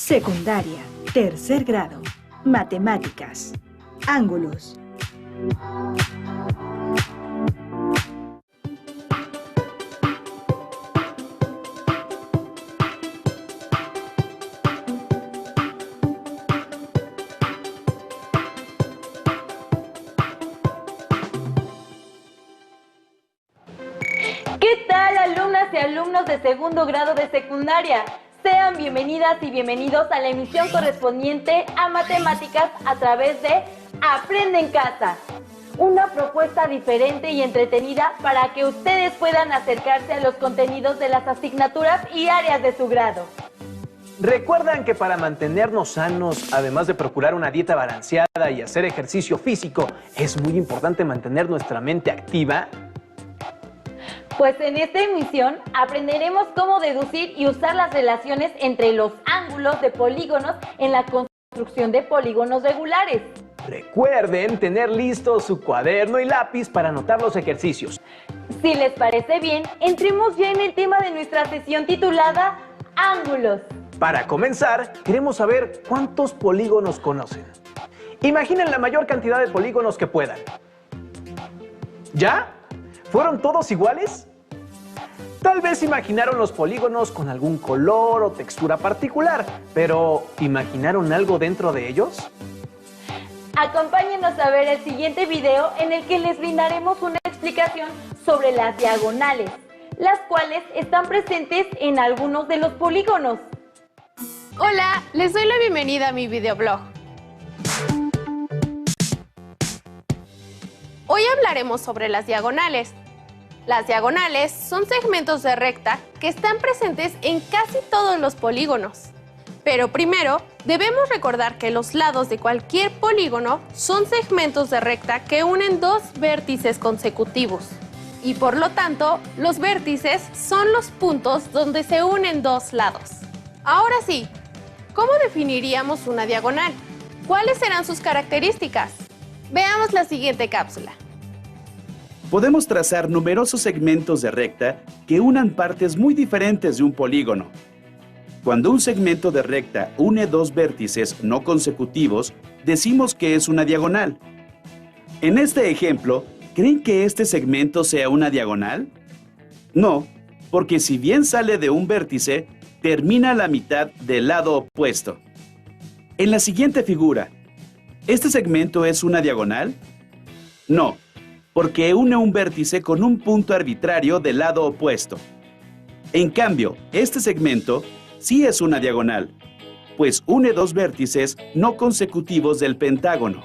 Secundaria, tercer grado. Matemáticas. Ángulos. ¿Qué tal, alumnas y alumnos de segundo grado de secundaria? Sean bienvenidas y bienvenidos a la emisión correspondiente a matemáticas a través de Aprende en Casa. Una propuesta diferente y entretenida para que ustedes puedan acercarse a los contenidos de las asignaturas y áreas de su grado. ¿Recuerdan que para mantenernos sanos, además de procurar una dieta balanceada y hacer ejercicio físico, es muy importante mantener nuestra mente activa? Pues en esta emisión aprenderemos cómo deducir y usar las relaciones entre los ángulos de polígonos en la construcción de polígonos regulares. Recuerden tener listo su cuaderno y lápiz para anotar los ejercicios. Si les parece bien, entremos ya en el tema de nuestra sesión titulada Ángulos. Para comenzar, queremos saber cuántos polígonos conocen. Imaginen la mayor cantidad de polígonos que puedan. ¿Ya? ¿Fueron todos iguales? Tal vez imaginaron los polígonos con algún color o textura particular, pero ¿imaginaron algo dentro de ellos? Acompáñenos a ver el siguiente video en el que les brindaremos una explicación sobre las diagonales, las cuales están presentes en algunos de los polígonos. Hola, les doy la bienvenida a mi videoblog. Hoy hablaremos sobre las diagonales. Las diagonales son segmentos de recta que están presentes en casi todos los polígonos. Pero primero, debemos recordar que los lados de cualquier polígono son segmentos de recta que unen dos vértices consecutivos. Y por lo tanto, los vértices son los puntos donde se unen dos lados. Ahora sí, ¿cómo definiríamos una diagonal? ¿Cuáles serán sus características? Veamos la siguiente cápsula. Podemos trazar numerosos segmentos de recta que unan partes muy diferentes de un polígono. Cuando un segmento de recta une dos vértices no consecutivos, decimos que es una diagonal. En este ejemplo, ¿creen que este segmento sea una diagonal? No, porque si bien sale de un vértice, termina a la mitad del lado opuesto. En la siguiente figura, ¿este segmento es una diagonal? No, porque une un vértice con un punto arbitrario del lado opuesto. En cambio, este segmento sí es una diagonal, pues une dos vértices no consecutivos del pentágono.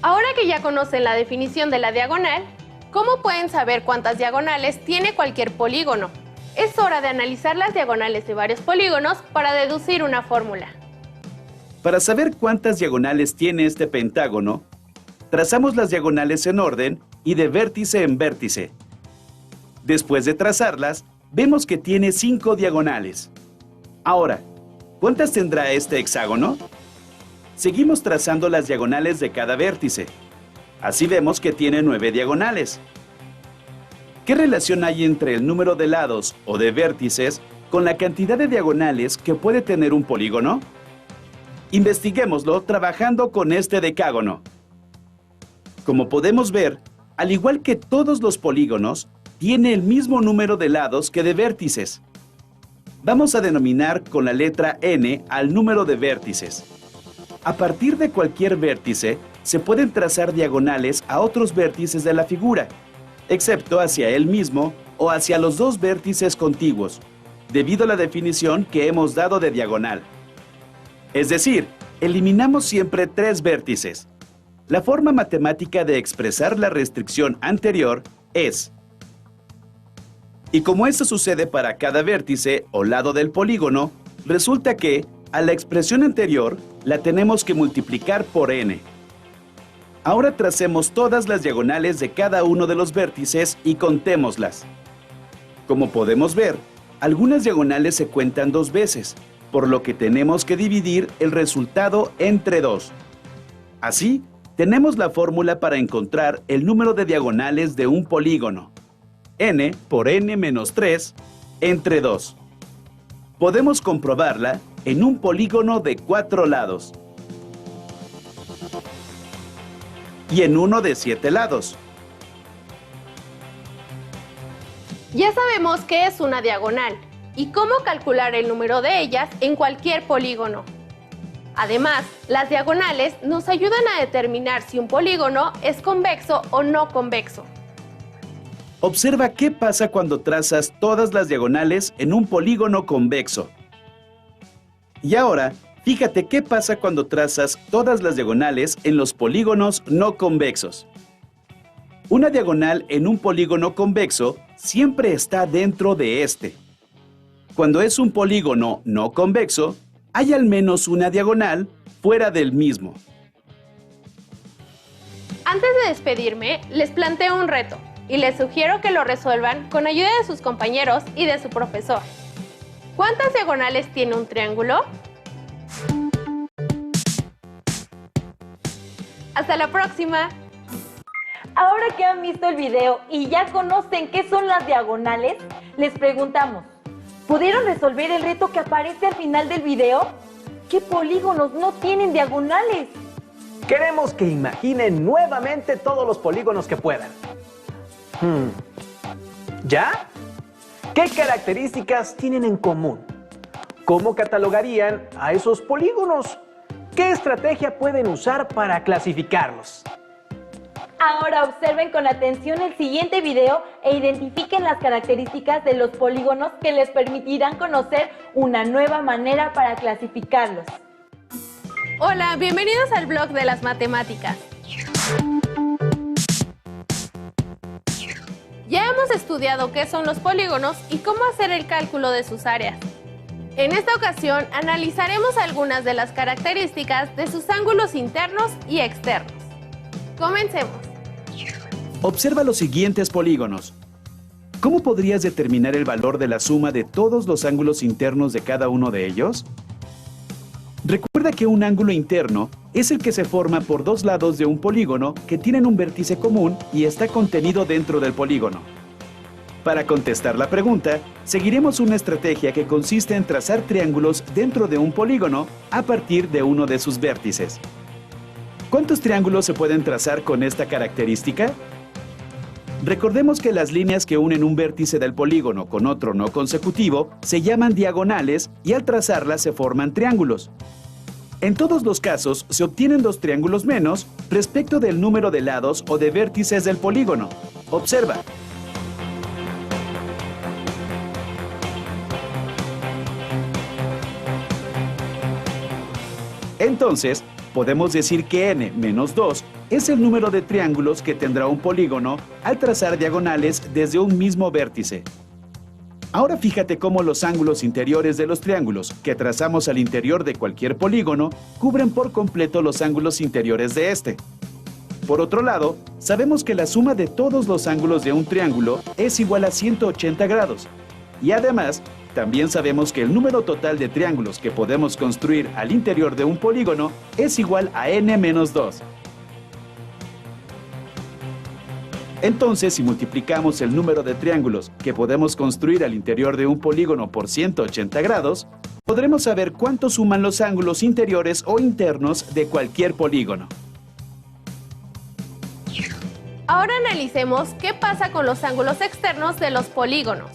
Ahora que ya conocen la definición de la diagonal, ¿cómo pueden saber cuántas diagonales tiene cualquier polígono? Es hora de analizar las diagonales de varios polígonos para deducir una fórmula. Para saber cuántas diagonales tiene este pentágono, trazamos las diagonales en orden y de vértice en vértice. Después de trazarlas, vemos que tiene 5 diagonales. Ahora, ¿cuántas tendrá este hexágono? Seguimos trazando las diagonales de cada vértice. Así vemos que tiene 9 diagonales. ¿Qué relación hay entre el número de lados o de vértices con la cantidad de diagonales que puede tener un polígono? Investiguémoslo trabajando con este decágono. Como podemos ver, al igual que todos los polígonos, tiene el mismo número de lados que de vértices. Vamos a denominar con la letra N al número de vértices. A partir de cualquier vértice, se pueden trazar diagonales a otros vértices de la figura, excepto hacia él mismo o hacia los dos vértices contiguos, debido a la definición que hemos dado de diagonal. Es decir, eliminamos siempre 3 vértices. La forma matemática de expresar la restricción anterior es: y como esto sucede para cada vértice o lado del polígono, resulta que a la expresión anterior la tenemos que multiplicar por n. Ahora tracemos todas las diagonales de cada uno de los vértices y contémoslas. Como podemos ver, algunas diagonales se cuentan 2 veces, por lo que tenemos que dividir el resultado entre 2. Así, tenemos la fórmula para encontrar el número de diagonales de un polígono. N por n menos 3 entre 2. Podemos comprobarla en un polígono de 4 lados y en uno de 7 lados. Ya sabemos qué es una diagonal y cómo calcular el número de ellas en cualquier polígono. Además, las diagonales nos ayudan a determinar si un polígono es convexo o no convexo. Observa qué pasa cuando trazas todas las diagonales en un polígono convexo. Y ahora, fíjate qué pasa cuando trazas todas las diagonales en los polígonos no convexos. Una diagonal en un polígono convexo siempre está dentro de este. Cuando es un polígono no convexo, hay al menos una diagonal fuera del mismo. Antes de despedirme, les planteo un reto y les sugiero que lo resuelvan con ayuda de sus compañeros y de su profesor. ¿Cuántas diagonales tiene un triángulo? ¡Hasta la próxima! Ahora que han visto el video y ya conocen qué son las diagonales, les preguntamos, ¿pudieron resolver el reto que aparece al final del video? ¿Qué polígonos no tienen diagonales? Queremos que imaginen nuevamente todos los polígonos que puedan. ¿Ya? ¿Qué características tienen en común? ¿Cómo catalogarían a esos polígonos? ¿Qué estrategia pueden usar para clasificarlos? Ahora observen con atención el siguiente video e identifiquen las características de los polígonos que les permitirán conocer una nueva manera para clasificarlos. Hola, bienvenidos al blog de las matemáticas. Ya hemos estudiado qué son los polígonos y cómo hacer el cálculo de sus áreas. En esta ocasión analizaremos algunas de las características de sus ángulos internos y externos. Comencemos. Observa los siguientes polígonos. ¿Cómo podrías determinar el valor de la suma de todos los ángulos internos de cada uno de ellos? Recuerda que un ángulo interno es el que se forma por dos lados de un polígono que tienen un vértice común y está contenido dentro del polígono. Para contestar la pregunta, seguiremos una estrategia que consiste en trazar triángulos dentro de un polígono a partir de uno de sus vértices. ¿Cuántos triángulos se pueden trazar con esta característica? Recordemos que las líneas que unen un vértice del polígono con otro no consecutivo se llaman diagonales y al trazarlas se forman triángulos. En todos los casos se obtienen dos triángulos menos respecto del número de lados o de vértices del polígono. Observa. Entonces, podemos decir que n menos 2 es el número de triángulos que tendrá un polígono al trazar diagonales desde un mismo vértice. Ahora fíjate cómo los ángulos interiores de los triángulos que trazamos al interior de cualquier polígono cubren por completo los ángulos interiores de este. Por otro lado, sabemos que la suma de todos los ángulos de un triángulo es igual a 180 grados. Y además, también sabemos que el número total de triángulos que podemos construir al interior de un polígono es igual a n menos 2. Entonces, si multiplicamos el número de triángulos que podemos construir al interior de un polígono por 180 grados, podremos saber cuánto suman los ángulos interiores o internos de cualquier polígono. Ahora analicemos qué pasa con los ángulos externos de los polígonos.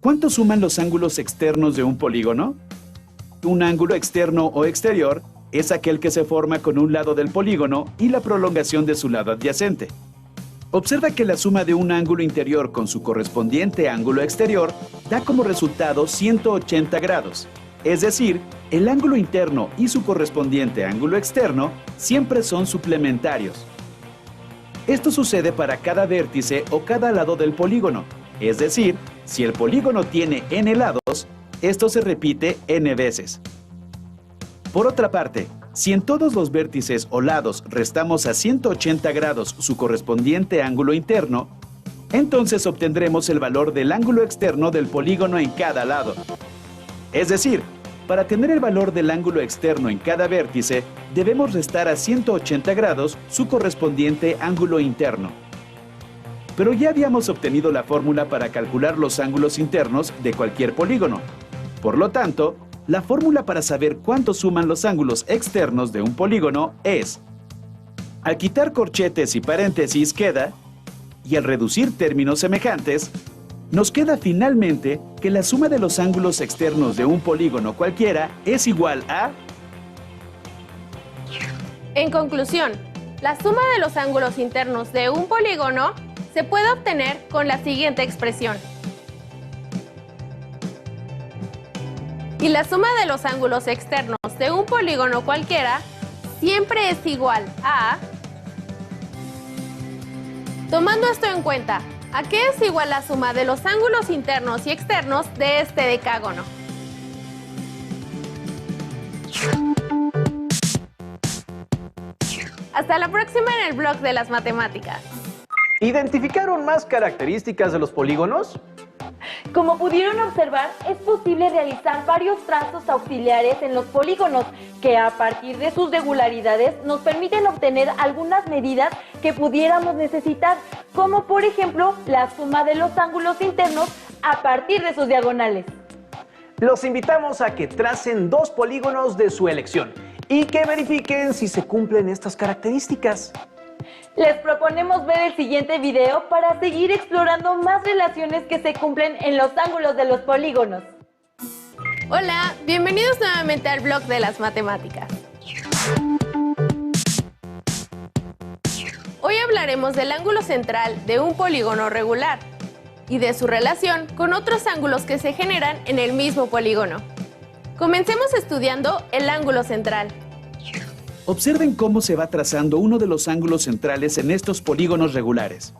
¿Cuánto suman los ángulos externos de un polígono? Un ángulo externo o exterior es aquel que se forma con un lado del polígono y la prolongación de su lado adyacente. Observa que la suma de un ángulo interior con su correspondiente ángulo exterior da como resultado 180 grados. Es decir, el ángulo interno y su correspondiente ángulo externo siempre son suplementarios. Esto sucede para cada vértice o cada lado del polígono. Es decir, si el polígono tiene n lados, esto se repite n veces. Por otra parte, si en todos los vértices o lados restamos a 180 grados su correspondiente ángulo interno, entonces obtendremos el valor del ángulo externo del polígono en cada lado. Es decir, para tener el valor del ángulo externo en cada vértice, debemos restar a 180 grados su correspondiente ángulo interno. Pero ya habíamos obtenido la fórmula para calcular los ángulos internos de cualquier polígono. Por lo tanto, la fórmula para saber cuánto suman los ángulos externos de un polígono es: al quitar corchetes y paréntesis queda, y al reducir términos semejantes, nos queda finalmente que la suma de los ángulos externos de un polígono cualquiera es igual a... En conclusión, la suma de los ángulos internos de un polígono se puede obtener con la siguiente expresión. Y la suma de los ángulos externos de un polígono cualquiera siempre es igual a... Tomando esto en cuenta, ¿a qué es igual la suma de los ángulos internos y externos de este decágono? Hasta la próxima en el blog de las matemáticas. ¿Identificaron más características de los polígonos? Como pudieron observar, es posible realizar varios trazos auxiliares en los polígonos que a partir de sus regularidades nos permiten obtener algunas medidas que pudiéramos necesitar, como por ejemplo la suma de los ángulos internos a partir de sus diagonales. Los invitamos a que tracen 2 polígonos de su elección y que verifiquen si se cumplen estas características. Les proponemos ver el siguiente video para seguir explorando más relaciones que se cumplen en los ángulos de los polígonos. Hola, bienvenidos nuevamente al blog de las matemáticas. Hoy hablaremos del ángulo central de un polígono regular y de su relación con otros ángulos que se generan en el mismo polígono. Comencemos estudiando el ángulo central. Observen cómo se va trazando uno de los ángulos centrales en estos polígonos regulares.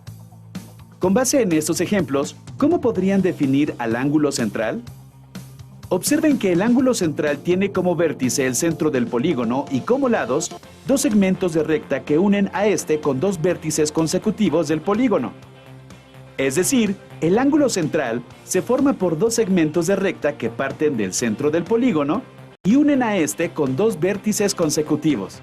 Con base en estos ejemplos, ¿cómo podrían definir al ángulo central? Observen que el ángulo central tiene como vértice el centro del polígono y como lados 2 segmentos de recta que unen a este con 2 vértices consecutivos del polígono. Es decir, el ángulo central se forma por 2 segmentos de recta que parten del centro del polígono y unen a este con 2 vértices consecutivos.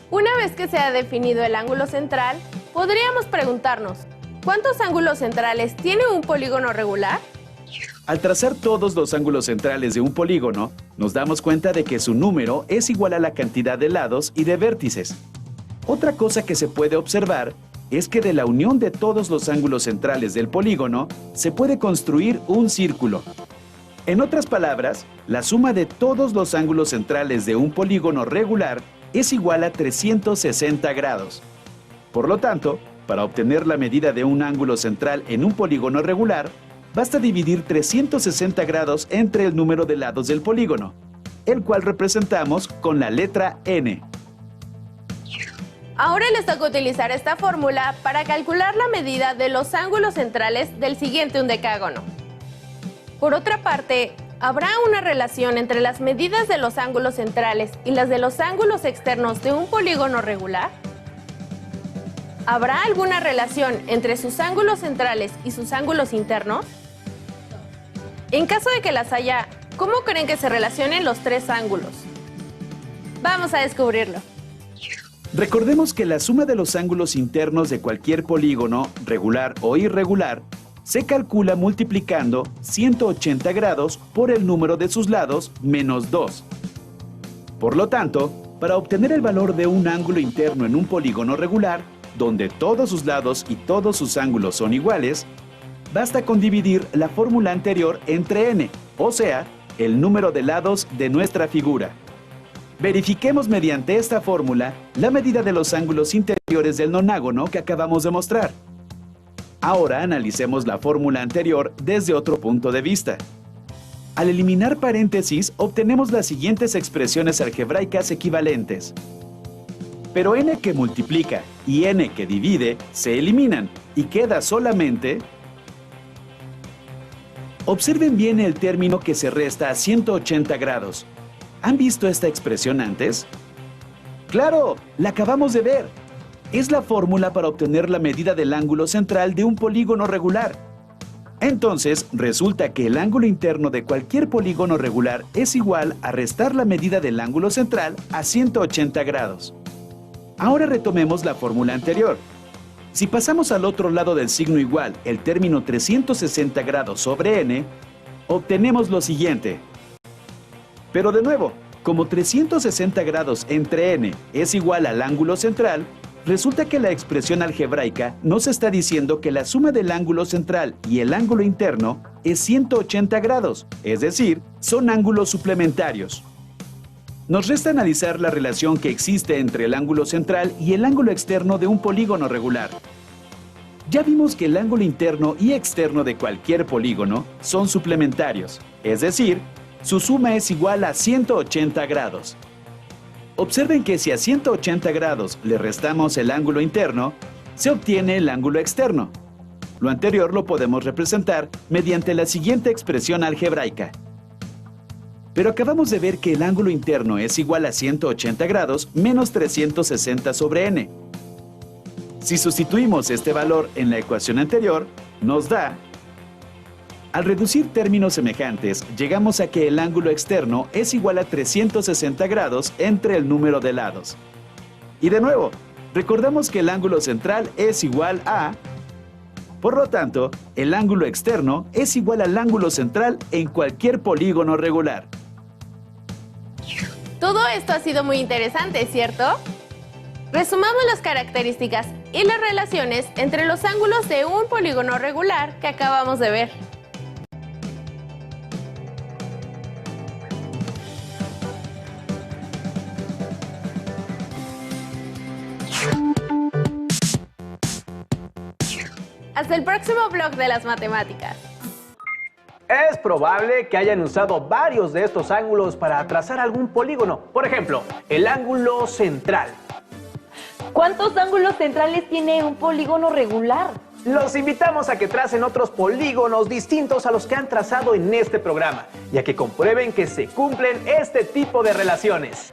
Una vez que se ha definido el ángulo central, podríamos preguntarnos, ¿cuántos ángulos centrales tiene un polígono regular? Al trazar todos los ángulos centrales de un polígono, nos damos cuenta de que su número es igual a la cantidad de lados y de vértices. Otra cosa que se puede observar es que de la unión de todos los ángulos centrales del polígono se puede construir un círculo. En otras palabras, la suma de todos los ángulos centrales de un polígono regular es igual a 360 grados. Por lo tanto, para obtener la medida de un ángulo central en un polígono regular, basta dividir 360 grados entre el número de lados del polígono, el cual representamos con la letra N. Ahora les toca utilizar esta fórmula para calcular la medida de los ángulos centrales del siguiente undecágono. Por otra parte, ¿habrá una relación entre las medidas de los ángulos centrales y las de los ángulos externos de un polígono regular? ¿Habrá alguna relación entre sus ángulos centrales y sus ángulos internos? En caso de que las haya, ¿cómo creen que se relacionen los 3 ángulos? Vamos a descubrirlo. Recordemos que la suma de los ángulos internos de cualquier polígono, regular o irregular, se calcula multiplicando 180 grados por el número de sus lados menos 2. Por lo tanto, para obtener el valor de un ángulo interno en un polígono regular, donde todos sus lados y todos sus ángulos son iguales, basta con dividir la fórmula anterior entre n, o sea, el número de lados de nuestra figura. Verifiquemos mediante esta fórmula la medida de los ángulos interiores del nonágono que acabamos de mostrar. Ahora analicemos la fórmula anterior desde otro punto de vista. Al eliminar paréntesis, obtenemos las siguientes expresiones algebraicas equivalentes. Pero n que multiplica y n que divide se eliminan y queda solamente... Observen bien el término que se resta a 180 grados. ¿Han visto esta expresión antes? ¡Claro! ¡La acabamos de ver! Es la fórmula para obtener la medida del ángulo central de un polígono regular. Entonces, resulta que el ángulo interno de cualquier polígono regular es igual a restar la medida del ángulo central a 180 grados. Ahora retomemos la fórmula anterior. Si pasamos al otro lado del signo igual el término 360 grados sobre n, obtenemos lo siguiente. Pero de nuevo, como 360 grados entre n es igual al ángulo central, resulta que la expresión algebraica nos está diciendo que la suma del ángulo central y el ángulo interno es 180 grados, es decir, son ángulos suplementarios. Nos resta analizar la relación que existe entre el ángulo central y el ángulo externo de un polígono regular. Ya vimos que el ángulo interno y externo de cualquier polígono son suplementarios, es decir, su suma es igual a 180 grados. Observen que si a 180 grados le restamos el ángulo interno, se obtiene el ángulo externo. Lo anterior lo podemos representar mediante la siguiente expresión algebraica. Pero acabamos de ver que el ángulo interno es igual a 180 grados menos 360 sobre n. Si sustituimos este valor en la ecuación anterior, nos da... Al reducir términos semejantes, llegamos a que el ángulo externo es igual a 360 grados entre el número de lados. Y de nuevo, recordamos que el ángulo central es igual a... Por lo tanto, el ángulo externo es igual al ángulo central en cualquier polígono regular. Todo esto ha sido muy interesante, ¿cierto? Resumamos las características y las relaciones entre los ángulos de un polígono regular que acabamos de ver. Hasta el próximo blog de las matemáticas. Es probable que hayan usado varios de estos ángulos para trazar algún polígono. Por ejemplo, el ángulo central. ¿Cuántos ángulos centrales tiene un polígono regular? Los invitamos a que tracen otros polígonos distintos a los que han trazado en este programa y a que comprueben que se cumplen este tipo de relaciones.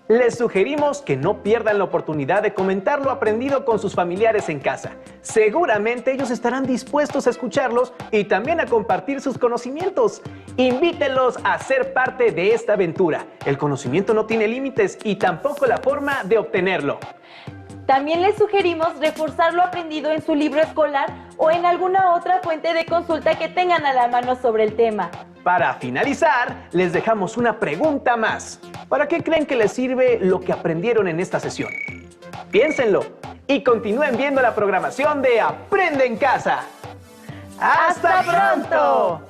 Les sugerimos que no pierdan la oportunidad de comentar lo aprendido con sus familiares en casa. Seguramente ellos estarán dispuestos a escucharlos y también a compartir sus conocimientos. Invítenlos a ser parte de esta aventura. El conocimiento no tiene límites y tampoco la forma de obtenerlo. También les sugerimos reforzar lo aprendido en su libro escolar o en alguna otra fuente de consulta que tengan a la mano sobre el tema. Para finalizar, les dejamos una pregunta más. ¿Para qué creen que les sirve lo que aprendieron en esta sesión? Piénsenlo y continúen viendo la programación de Aprende en Casa. ¡Hasta pronto!